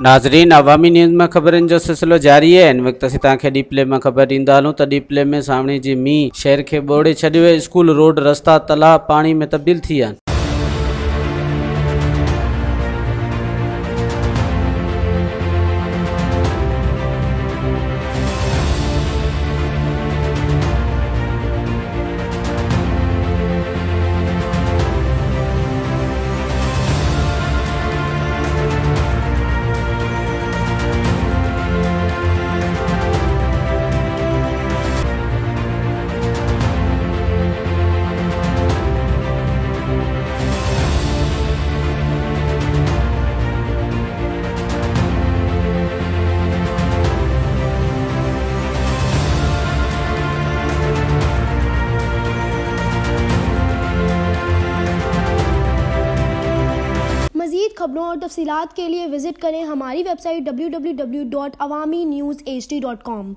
नाज़रीन, अवामी न्यूज़ में ख़बरनि जो सिलसिलो जारी है। इन वक़्त असीं तव्हांखे डीपले में ख़बर ॾींदा हलूं त डीपले में सावणी जी मींहुं शहर खे ॿोड़े छॾियो आहे। स्कूल, रोड, रस्ता, तालाब पाणी में तब्दील थी विया आहिनि। मज़ीद खबरों और तफसीलात के लिए विजिट करें हमारी वेबसाइट www.awamiNewsHD.com।